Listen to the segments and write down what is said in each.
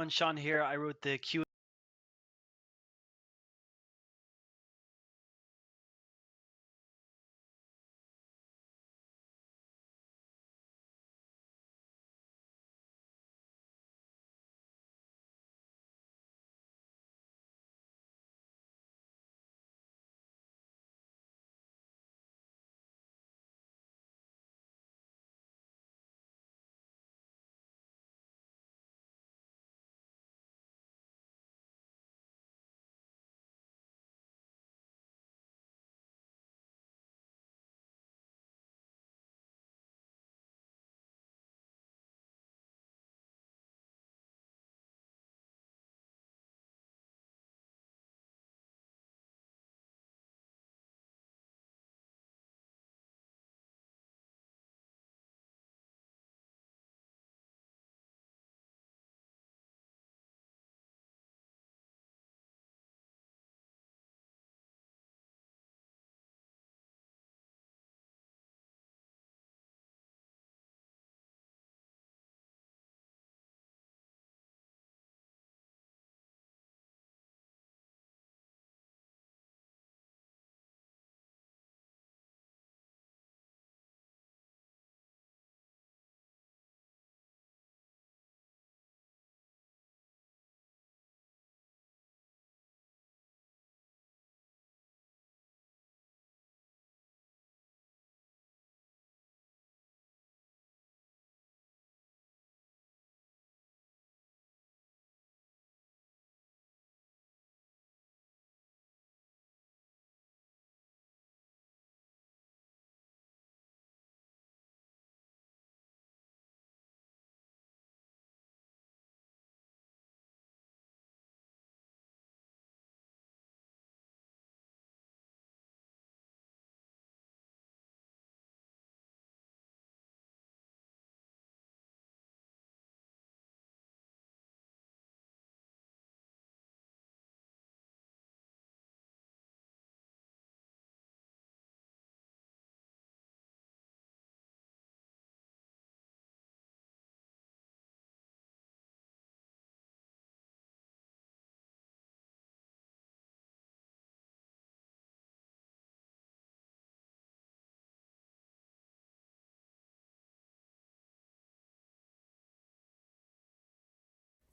Sean here. I wrote the Q.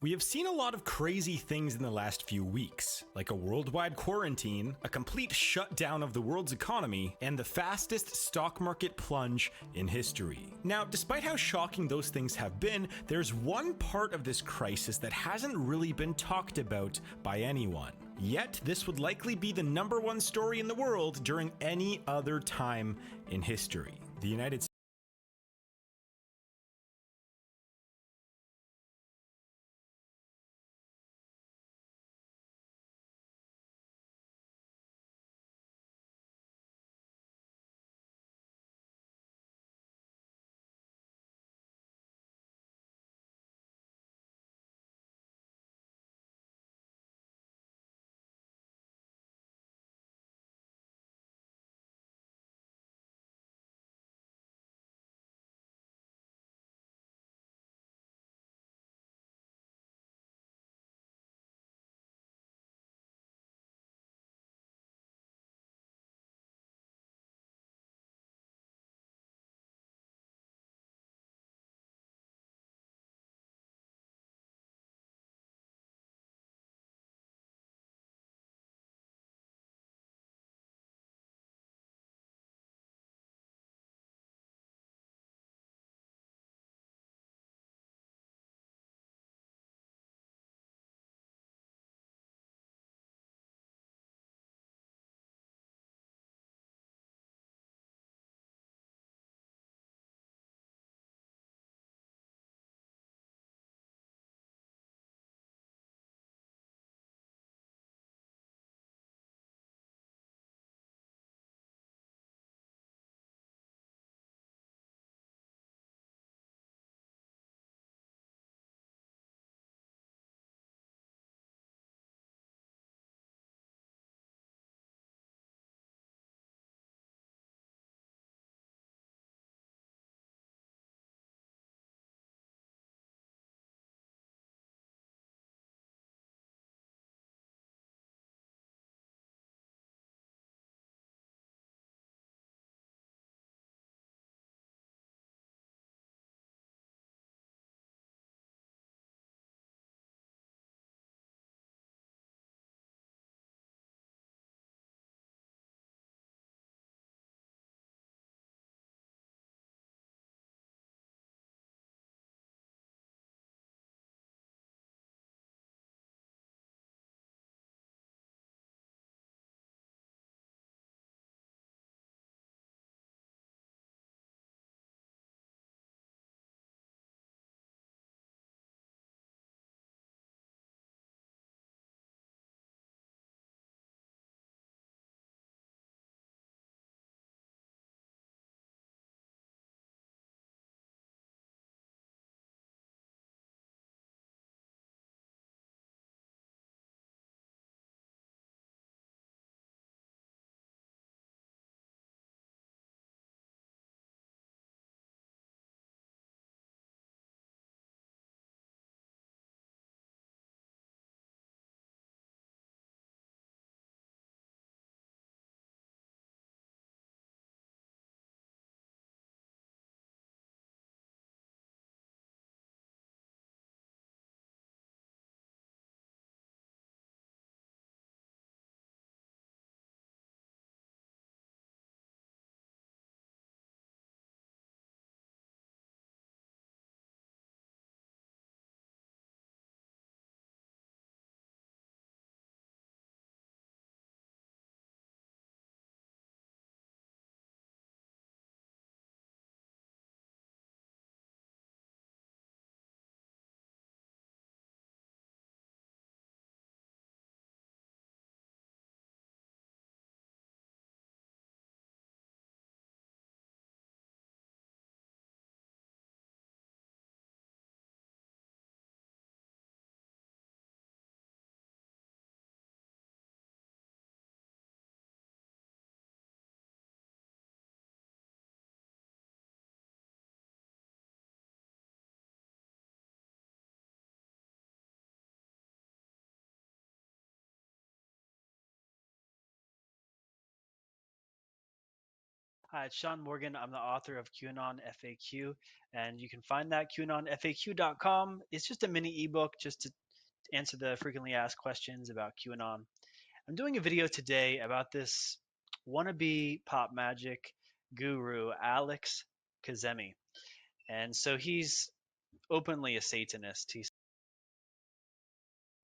We have seen a lot of crazy things in the last few weeks, like a worldwide quarantine, a complete shutdown of the world's economy, and the fastest stock market plunge in history. Now, despite how shocking those things have been, there's one part of this crisis that hasn't really been talked about by anyone. Yet, this would likely be the #1 story in the world during any other time in history. The United States Hi, it's Sean Morgan. I'm the author of QAnon FAQ, and you can find that QAnonFAQ.com. It's just a mini ebook just to answer the frequently asked questions about QAnon. I'm doing a video today about this wannabe pop magic guru, Alex Kazemi. And so he's openly a Satanist. He's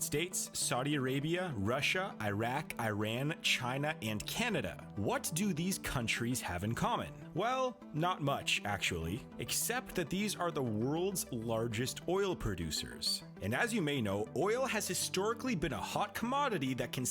States, Saudi Arabia, Russia, Iraq, Iran, China, and Canada. What do these countries have in common? Well, not much, actually, except that these are the world's largest oil producers. And as you may know, oil has historically been a hot commodity that can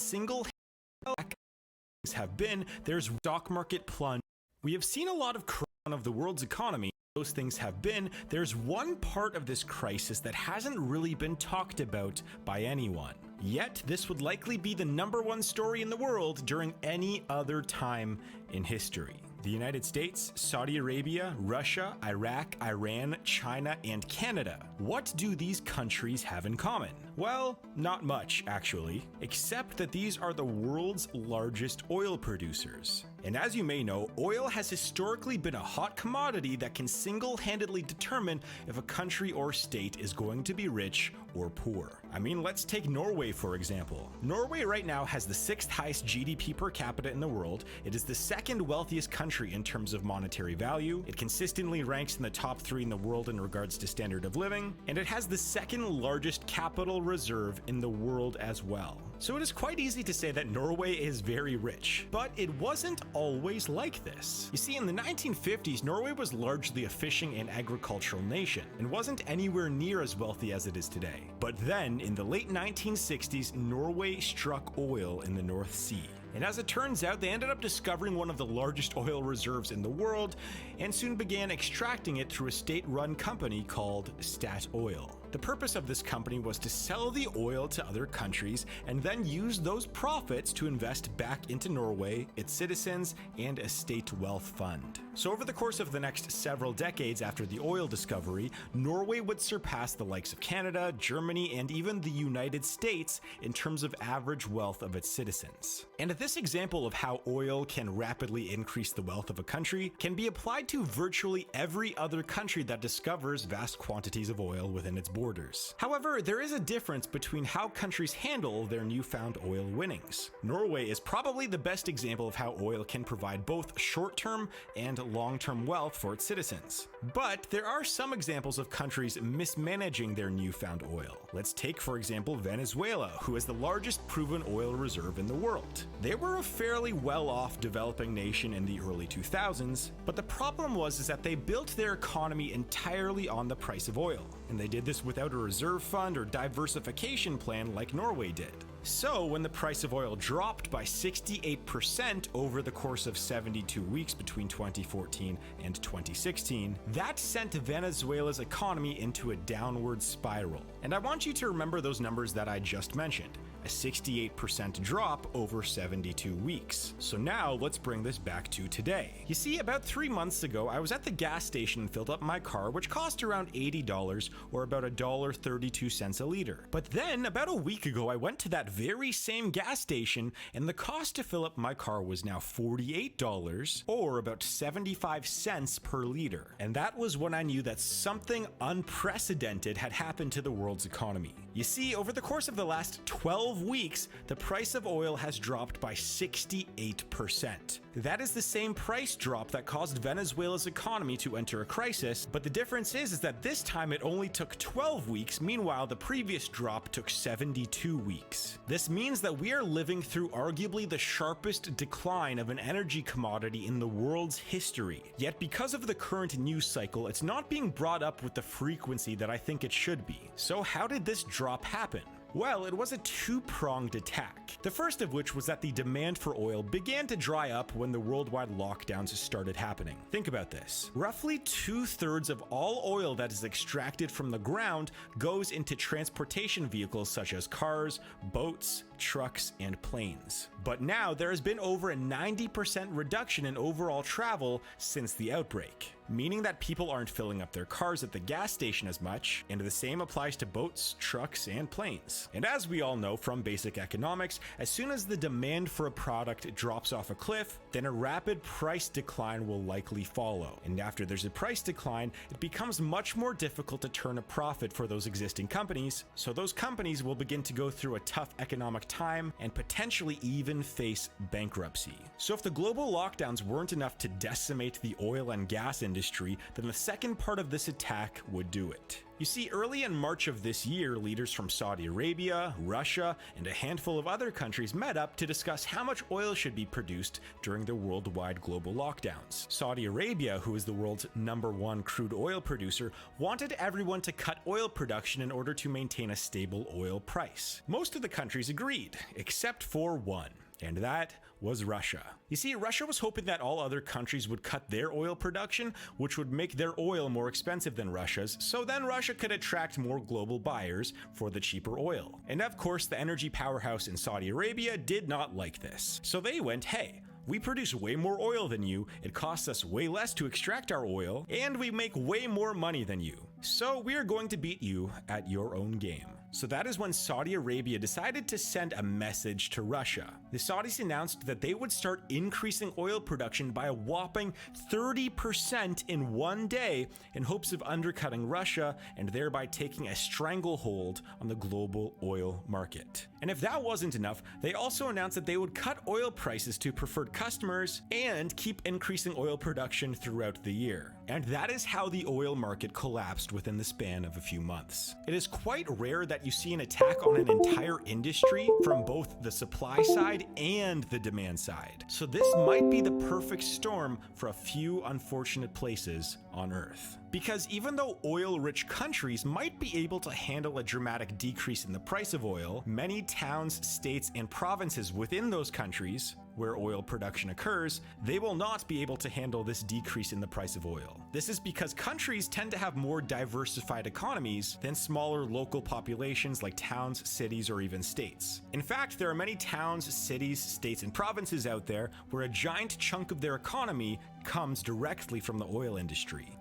have been there's stock market plunge. We have seen a lot of crime of the world's economy. Those things have been, there's one part of this crisis that hasn't really been talked about by anyone. Yet, this would likely be the #1 story in the world during any other time in history. The United States, Saudi Arabia, Russia, Iraq, Iran, China, and Canada. What do these countries have in common? Well, not much, actually, except that these are the world's largest oil producers. And as you may know, oil has historically been a hot commodity that can single-handedly determine if a country or state is going to be rich or poor. I mean, let's take Norway for example. Norway right now has the 6th highest GDP per capita in the world. It is the 2nd wealthiest country in terms of monetary value. It consistently ranks in the top 3 in the world in regards to standard of living, and it has the 2nd largest capital reserve in the world as well. So it is quite easy to say that Norway is very rich, but it wasn't always like this. You see, in the 1950s, Norway was largely a fishing and agricultural nation, and wasn't anywhere near as wealthy as it is today. But then, in the late 1960s, Norway struck oil in the North Sea. And as it turns out, they ended up discovering one of the largest oil reserves in the world, and soon began extracting it through a state-run company called Statoil. The purpose of this company was to sell the oil to other countries and then use those profits to invest back into Norway, its citizens, and a state wealth fund. So over the course of the next several decades after the oil discovery, Norway would surpass the likes of Canada, Germany, and even the United States in terms of average wealth of its citizens. And this example of how oil can rapidly increase the wealth of a country can be applied to virtually every other country that discovers vast quantities of oil within its borders. However, there is a difference between how countries handle their newfound oil winnings. Norway is probably the best example of how oil can provide both short-term and long-term wealth for its citizens. But there are some examples of countries mismanaging their newfound oil. Let's take, for example, Venezuela, who has the largest proven oil reserve in the world. They were a fairly well-off developing nation in the early 2000s, but the problem was that they built their economy entirely on the price of oil, and they did this without a reserve fund or diversification plan like Norway did. So when the price of oil dropped by 68% over the course of 72 weeks between 2014 and 2016, that sent Venezuela's economy into a downward spiral. And I want you to remember those numbers that I just mentioned. A 68% drop over 72 weeks. So now let's bring this back to today. You see, about 3 months ago, I was at the gas station and filled up my car, which cost around $80 or about $1.32 a liter. But then, about a week ago, I went to that very same gas station and the cost to fill up my car was now $48 or about 75 cents per liter. And that was when I knew that something unprecedented had happened to the world's economy. You see, over the course of the last 12 weeks, the price of oil has dropped by 68%. That is the same price drop that caused Venezuela's economy to enter a crisis, but the difference is that this time it only took 12 weeks, meanwhile the previous drop took 72 weeks. This means that we are living through arguably the sharpest decline of an energy commodity in the world's history. Yet because of the current news cycle, it's not being brought up with the frequency that I think it should be. So how did this drop happen? Well, it was a two-pronged attack. The first of which was that the demand for oil began to dry up when the worldwide lockdowns started happening. Think about this. Roughly 2/3 of all oil that is extracted from the ground goes into transportation vehicles such as cars, boats, trucks, and planes. But now there has been over a 90% reduction in overall travel since the outbreak, meaning that people aren't filling up their cars at the gas station as much, and the same applies to boats, trucks, and planes. And as we all know from basic economics, as soon as the demand for a product drops off a cliff, then a rapid price decline will likely follow. And after there's a price decline, it becomes much more difficult to turn a profit for those existing companies, so those companies will begin to go through a tough economic time and potentially even face bankruptcy. So if the global lockdowns weren't enough to decimate the oil and gas industry, then the second part of this attack would do it. You see, early in March of this year, leaders from Saudi Arabia, Russia, and a handful of other countries met up to discuss how much oil should be produced during the worldwide global lockdowns. Saudi Arabia, who is the world's #1 crude oil producer, wanted everyone to cut oil production in order to maintain a stable oil price. Most of the countries agreed, except for one, and that was Russia. You see, Russia was hoping that all other countries would cut their oil production, which would make their oil more expensive than Russia's, so then Russia could attract more global buyers for the cheaper oil. And of course, the energy powerhouse in Saudi Arabia did not like this. So they went, hey, we produce way more oil than you, it costs us way less to extract our oil, and we make way more money than you. So we're going to beat you at your own game. So that is when Saudi Arabia decided to send a message to Russia. The Saudis announced that they would start increasing oil production by a whopping 30% in one day in hopes of undercutting Russia and thereby taking a stranglehold on the global oil market. And if that wasn't enough, they also announced that they would cut oil prices to preferred customers and keep increasing oil production throughout the year. And that is how the oil market collapsed within the span of a few months. It is quite rare that you see an attack on an entire industry from both the supply side and the demand side. So this might be the perfect storm for a few unfortunate places on Earth. Because even though oil-rich countries might be able to handle a dramatic decrease in the price of oil, many towns, states, and provinces within those countries where oil production occurs, they will not be able to handle this decrease in the price of oil. This is because countries tend to have more diversified economies than smaller local populations like towns, cities, or even states. In fact, there are many towns, cities, states, and provinces out there where a giant chunk of their economy comes directly from the oil industry.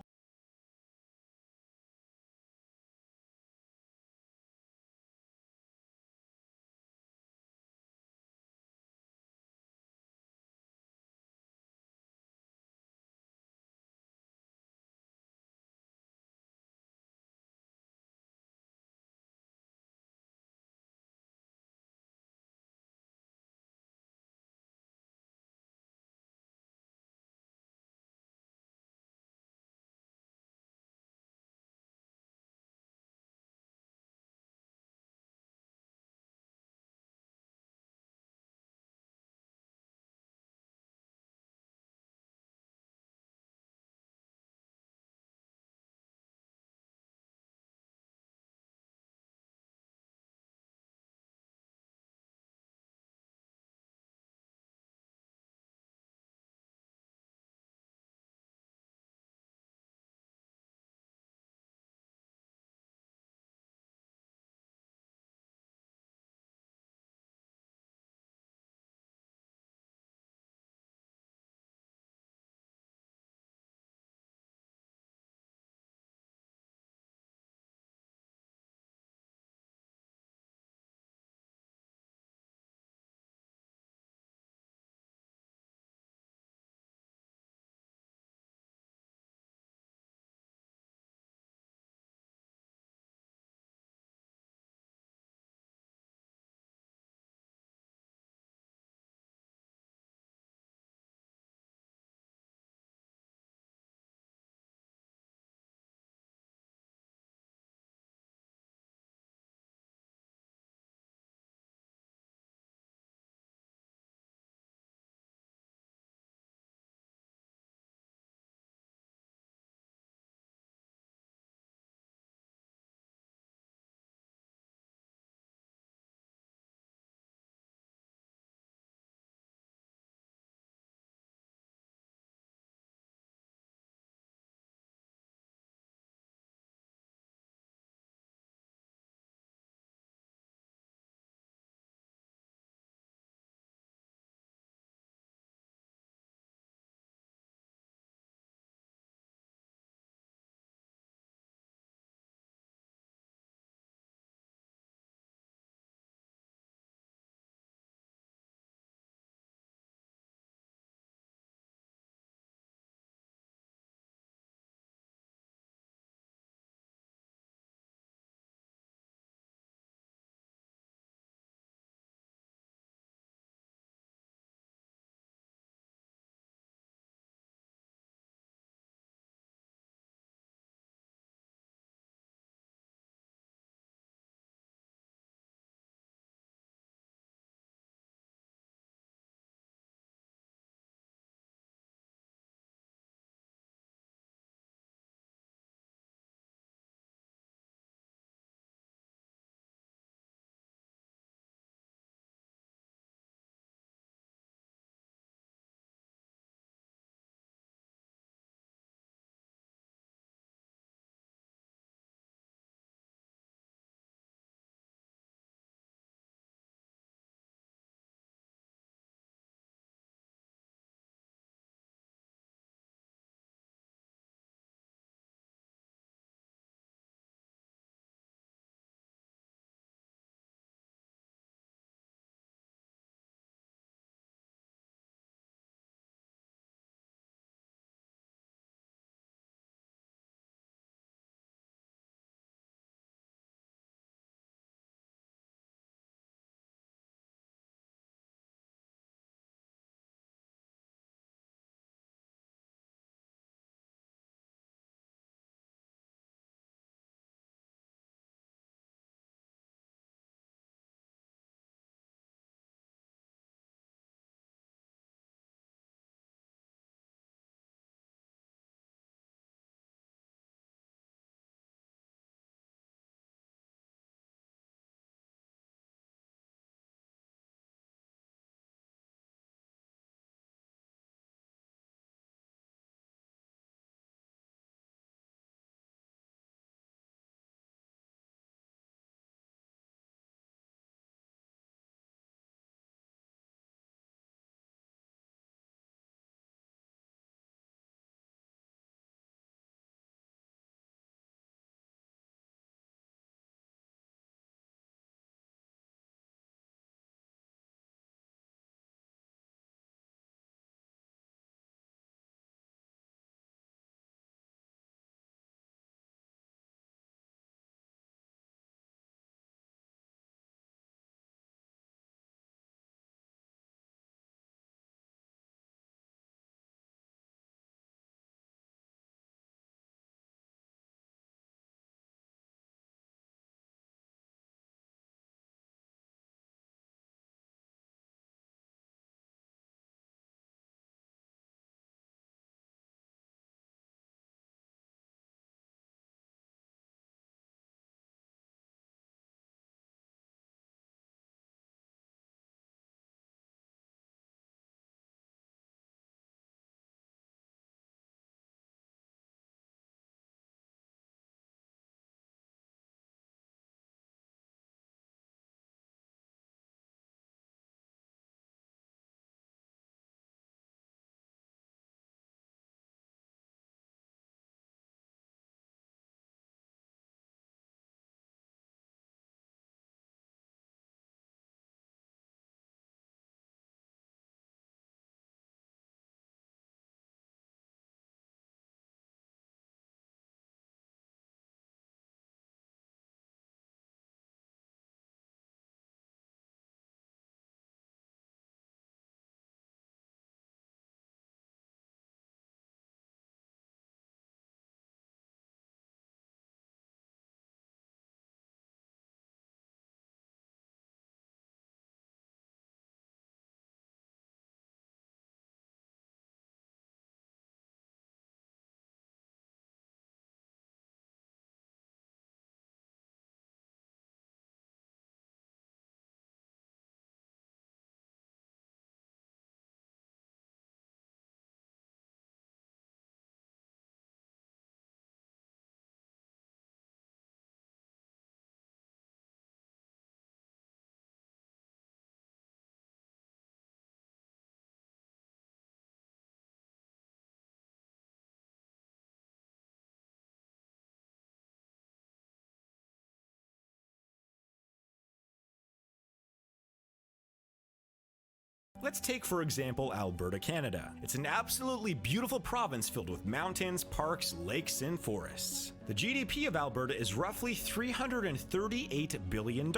Let's take, for example, Alberta, Canada. It's an absolutely beautiful province filled with mountains, parks, lakes, and forests. The GDP of Alberta is roughly $338 billion,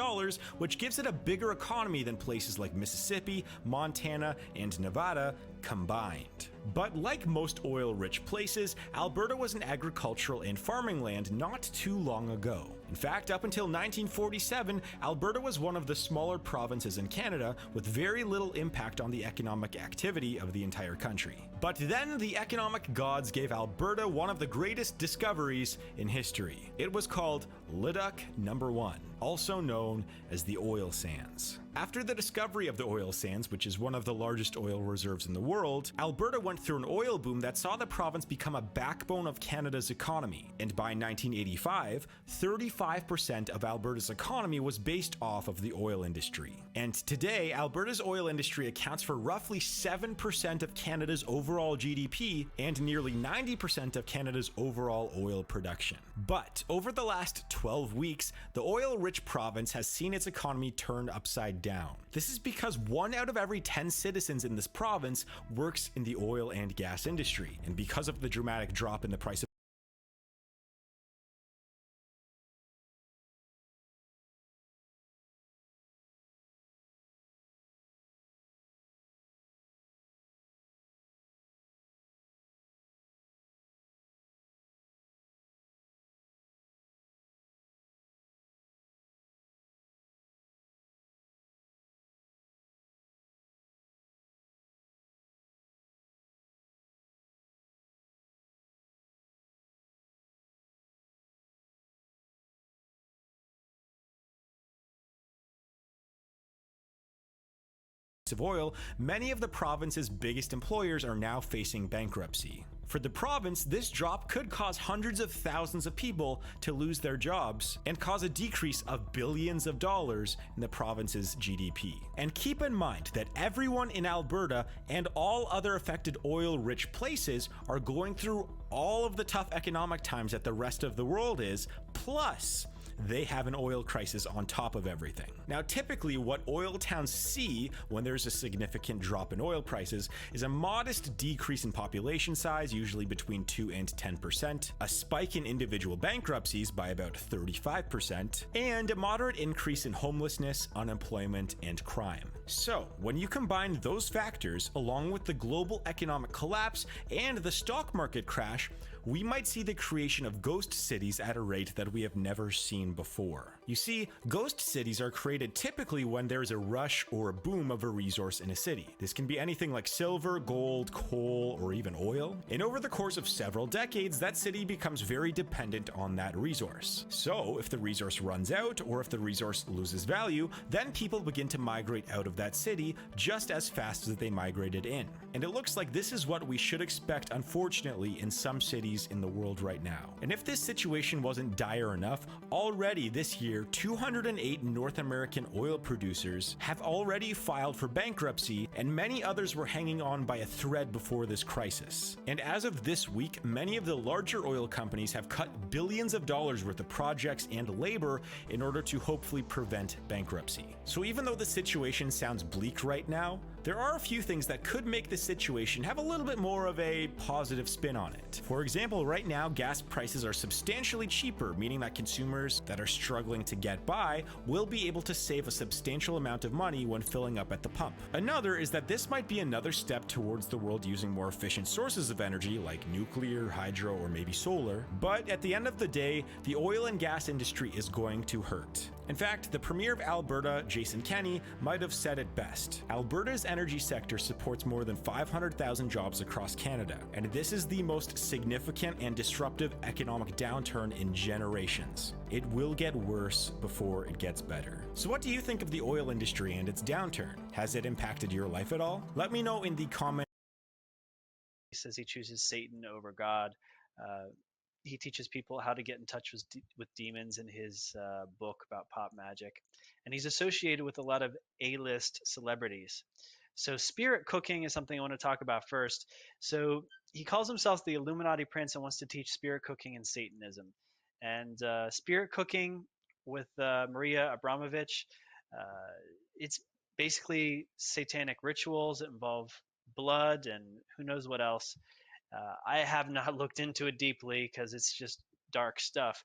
which gives it a bigger economy than places like Mississippi, Montana, and Nevada combined. But like most oil-rich places, Alberta was an agricultural and farming land not too long ago. In fact, up until 1947, Alberta was one of the smaller provinces in Canada with very little impact on the economic activity of the entire country. But then the economic gods gave Alberta one of the greatest discoveries in history. It was called Leduc No. 1, also known as the oil sands. After the discovery of the oil sands, which is one of the largest oil reserves in the world, Alberta went through an oil boom that saw the province become a backbone of Canada's economy. And by 1985, 35% of Alberta's economy was based off of the oil industry. And today, Alberta's oil industry accounts for roughly 7% of Canada's overall GDP and nearly 90% of Canada's overall oil production. But over the last 12 weeks, the oil-rich province has seen its economy turn upside down. This is because 1 out of every 10 citizens in this province works in the oil and gas industry, and because of the dramatic drop in the price of oil, many of the province's biggest employers are now facing bankruptcy. For the province, this drop could cause hundreds of thousands of people to lose their jobs and cause a decrease of billions of dollars in the province's GDP. And keep in mind that everyone in Alberta and all other affected oil-rich places are going through all of the tough economic times that the rest of the world is, plus they have an oil crisis on top of everything. Now, typically what oil towns see when there's a significant drop in oil prices is a modest decrease in population size, usually between 2 and 10%, a spike in individual bankruptcies by about 35%, and a moderate increase in homelessness, unemployment, and crime. So, when you combine those factors along with the global economic collapse and the stock market crash, we might see the creation of ghost cities at a rate that we have never seen before. You see, ghost cities are created typically when there's a rush or a boom of a resource in a city. This can be anything like silver, gold, coal, or even oil. And over the course of several decades, that city becomes very dependent on that resource. So, if the resource runs out, or if the resource loses value, then people begin to migrate out of that city just as fast as they migrated in. And it looks like this is what we should expect, unfortunately, in some cities in the world right now. And if this situation wasn't dire enough, already this year, 208 North American oil producers have already filed for bankruptcy, and many others were hanging on by a thread before this crisis. And as of this week, many of the larger oil companies have cut billions of dollars worth of projects and labor in order to hopefully prevent bankruptcy. So even though the situation sounds bleak right now, there are a few things that could make the situation have a little bit more of a positive spin on it. For example, right now gas prices are substantially cheaper, meaning that consumers that are struggling to get by will be able to save a substantial amount of money when filling up at the pump. Another is that this might be another step towards the world using more efficient sources of energy like nuclear, hydro, or maybe solar. But at the end of the day, the oil and gas industry is going to hurt. In fact, the Premier of Alberta, Jason Kenney, might have said it best. Alberta's energy sector supports more than 500,000 jobs across Canada, and this is the most significant and disruptive economic downturn in generations. It will get worse before it gets better. So what do you think of the oil industry and its downturn? Has it impacted your life at all? Let me know in the comments. He says he chooses Satan over God. He teaches people how to get in touch with demons in his book about pop magic. And he's associated with a lot of A-list celebrities. So spirit cooking is something I want to talk about first. So he calls himself the Illuminati Prince and wants to teach spirit cooking and Satanism. And spirit cooking with Maria Abramovich, it's basically satanic rituals that involve blood and who knows what else. I have not looked into it deeply because it's just dark stuff.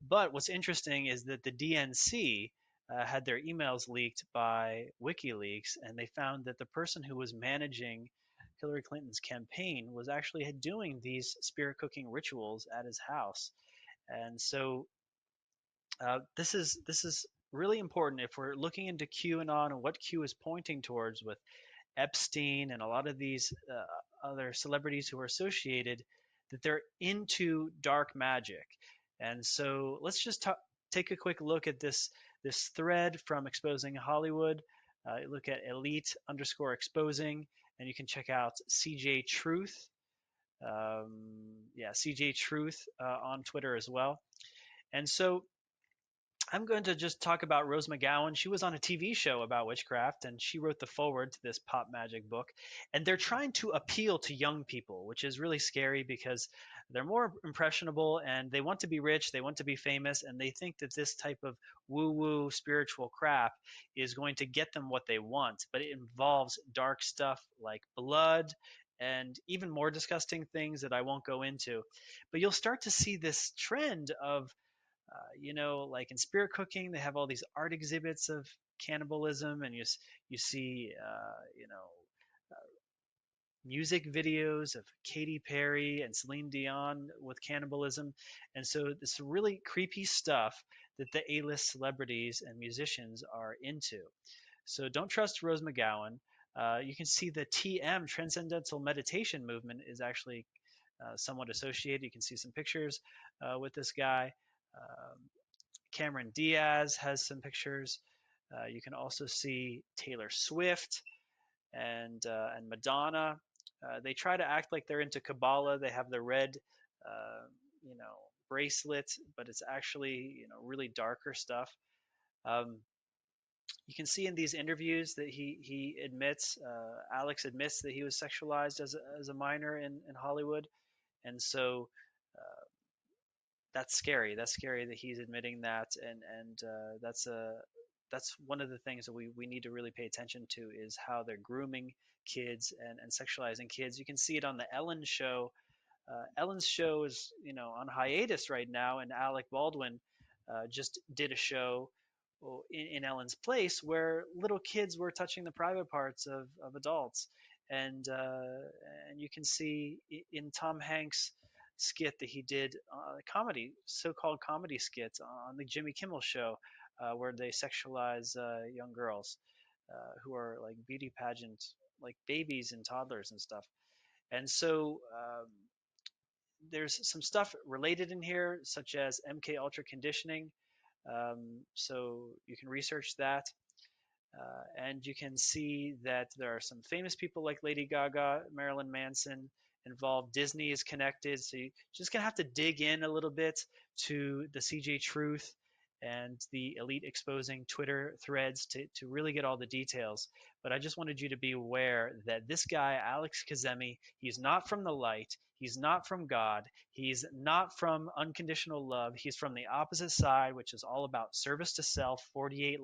But what's interesting is that the DNC had their emails leaked by WikiLeaks, and they found that the person who was managing Hillary Clinton's campaign was actually doing these spirit cooking rituals at his house. And so this is really important if we're looking into QAnon and what Q is pointing towards with Epstein and a lot of these other celebrities who are associated, that they're into dark magic. And so let's just take a quick look at this thread from Exposing Hollywood. Look at elite underscore exposing, and you can check out CJ Truth. Yeah, CJ Truth on Twitter as well. And so I'm going to just talk about Rose McGowan. She was on a TV show about witchcraft, and she wrote the foreword to this pop magic book. And they're trying to appeal to young people, which is really scary because they're more impressionable and they want to be rich, they want to be famous, and they think that this type of woo-woo spiritual crap is going to get them what they want. But it involves dark stuff like blood and even more disgusting things that I won't go into. But you'll start to see this trend of like in spirit cooking, they have all these art exhibits of cannibalism, and you see, music videos of Katy Perry and Celine Dion with cannibalism, and so this really creepy stuff that the A-list celebrities and musicians are into. So don't trust Rose McGowan. You can see the TM Transcendental Meditation movement is actually somewhat associated. You can see some pictures with this guy. Um, Cameron Diaz has some pictures. You can also see Taylor Swift and Madonna. They try to act like they're into Kabbalah. They have the red, uh, you know, bracelet, but it's actually really darker stuff. Um, you can see in these interviews that he admits, Alex admits that he was sexualized as a minor in Hollywood, and so that's scary. That's scary that he's admitting that, and that's one of the things that we need to really pay attention to is how they're grooming kids and sexualizing kids. You can see it on the Ellen show. Ellen's show is on hiatus right now, and Alec Baldwin just did a show in Ellen's place where little kids were touching the private parts of adults, and you can see in Tom Hanks' skit that he did, comedy, so-called comedy skits on the Jimmy Kimmel show, where they sexualize young girls who are like beauty pageant, like babies and toddlers and stuff. And so there's some stuff related in here, such as MK Ultra conditioning. So you can research that. And you can see that there are some famous people like Lady Gaga, Marilyn Manson involved. Disney is connected. So you're just going to have to dig in a little bit to the CJ Truth and the Elite Exposing Twitter threads to really get all the details. But I just wanted you to be aware that this guy, Alex Kazemi, he's not from the light. He's not from God. He's not from unconditional love. He's from the opposite side, which is all about service to self, 48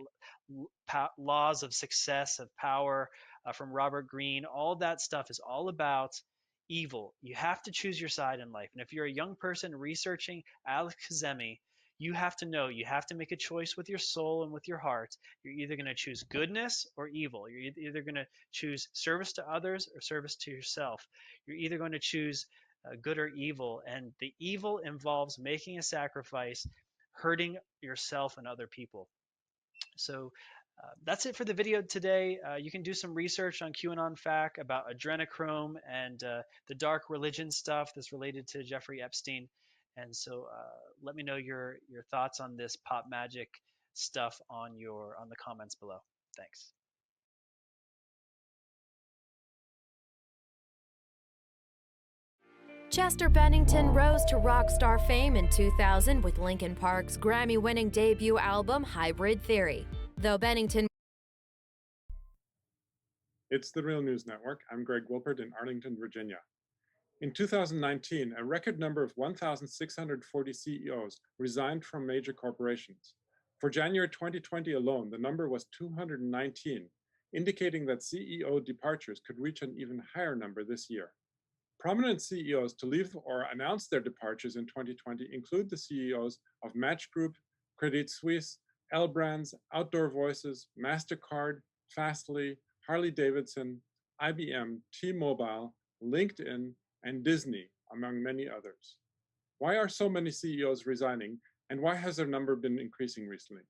laws of success, of power, from Robert Greene. All that stuff is all about evil. You have to choose your side in life. And if you're a young person researching Alex Kazemi, you have to know, you have to make a choice with your soul and with your heart. You're either going to choose goodness or evil. You're either going to choose service to others or service to yourself. You're either going to choose good or evil. And the evil involves making a sacrifice, hurting yourself and other people. So that's it for the video today. You can do some research on QAnon FAQ about adrenochrome and the dark religion stuff that's related to Jeffrey Epstein. And so let me know your thoughts on this pop magic stuff on the comments below. Thanks. Chester Bennington rose to rock star fame in 2000 with Linkin Park's Grammy-winning debut album Hybrid Theory. Though Bennington... It's the Real News Network. I'm Greg Wilpert in Arlington, Virginia. In 2019, a record number of 1,640 CEOs resigned from major corporations. For January 2020 alone, the number was 219, indicating that CEO departures could reach an even higher number this year. Prominent CEOs to leave or announce their departures in 2020 include the CEOs of Match Group, Credit Suisse, L Brands, Outdoor Voices, MasterCard, Fastly, Harley-Davidson, IBM, T-Mobile, LinkedIn, and Disney, among many others. Why are so many CEOs resigning, and why has their number been increasing recently?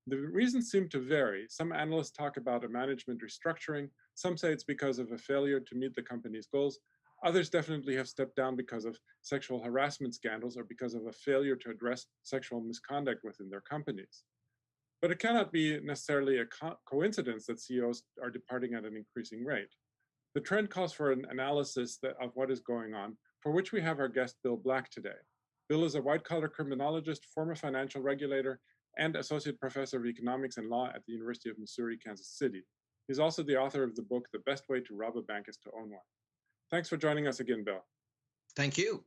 The reasons seem to vary. Some analysts talk about a management restructuring. Some say it's because of a failure to meet the company's goals. Others definitely have stepped down because of sexual harassment scandals or because of a failure to address sexual misconduct within their companies. But it cannot be necessarily a coincidence that CEOs are departing at an increasing rate. The trend calls for an analysis of what is going on, for which we have our guest Bill Black today. Bill is a white-collar criminologist, former financial regulator, and associate professor of economics and law at the University of Missouri, Kansas City. He's also the author of the book, The Best Way to Rob a Bank is to Own One. Thanks for joining us again, Bill. Thank you.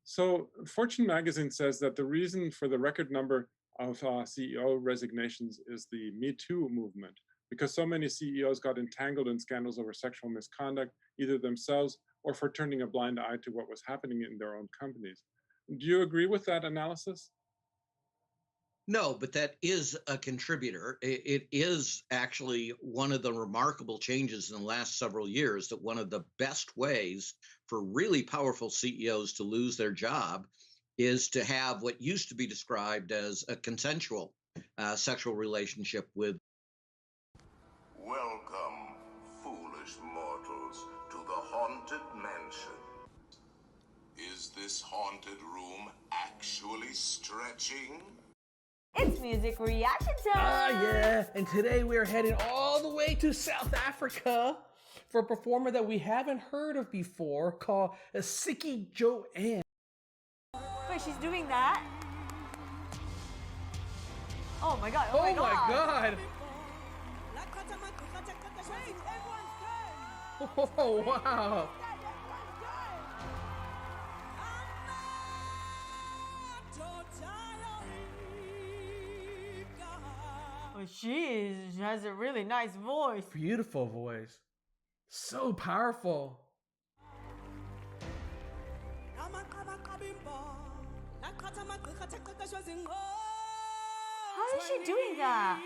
So Fortune magazine says that the reason for the record number of CEO resignations is the Me Too movement, because so many CEOs got entangled in scandals over sexual misconduct, either themselves or for turning a blind eye to what was happening in their own companies. Do you agree with that analysis? No, but that is a contributor. It is actually one of the remarkable changes in the last several years that one of the best ways for really powerful CEOs to lose their job is to have what used to be described as a consensual sexual relationship with. Welcome, foolish mortals, to the Haunted Mansion. Is this haunted room actually stretching? It's music reaction time! Yeah, and today we're heading all the way to South Africa for a performer that we haven't heard of before called Siki Joanne. Wait, she's doing that? Oh my god, Oh my god! Oh wow! Well, she has a really nice voice. Beautiful voice. So powerful. How is she doing that?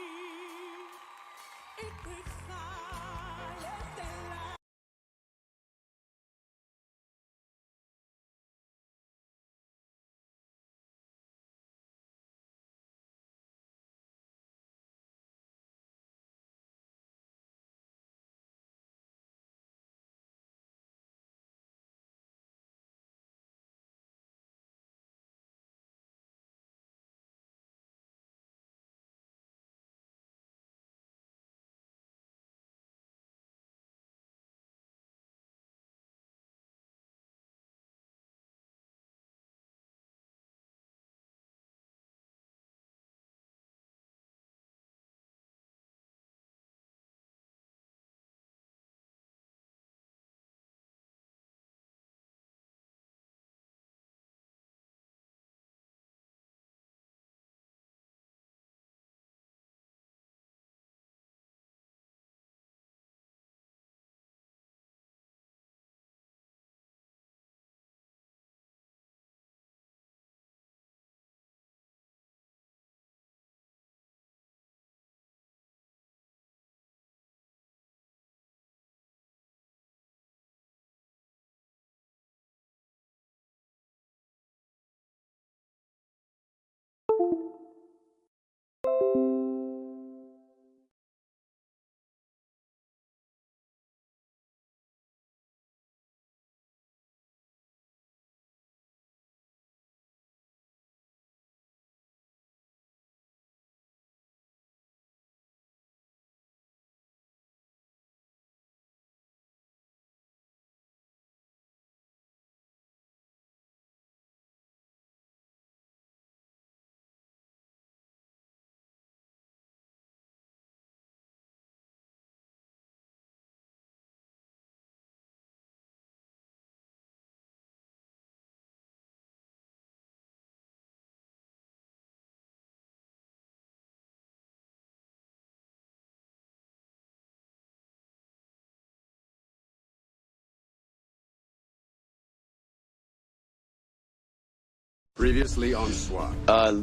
Previously on SWAT.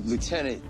Lieutenant,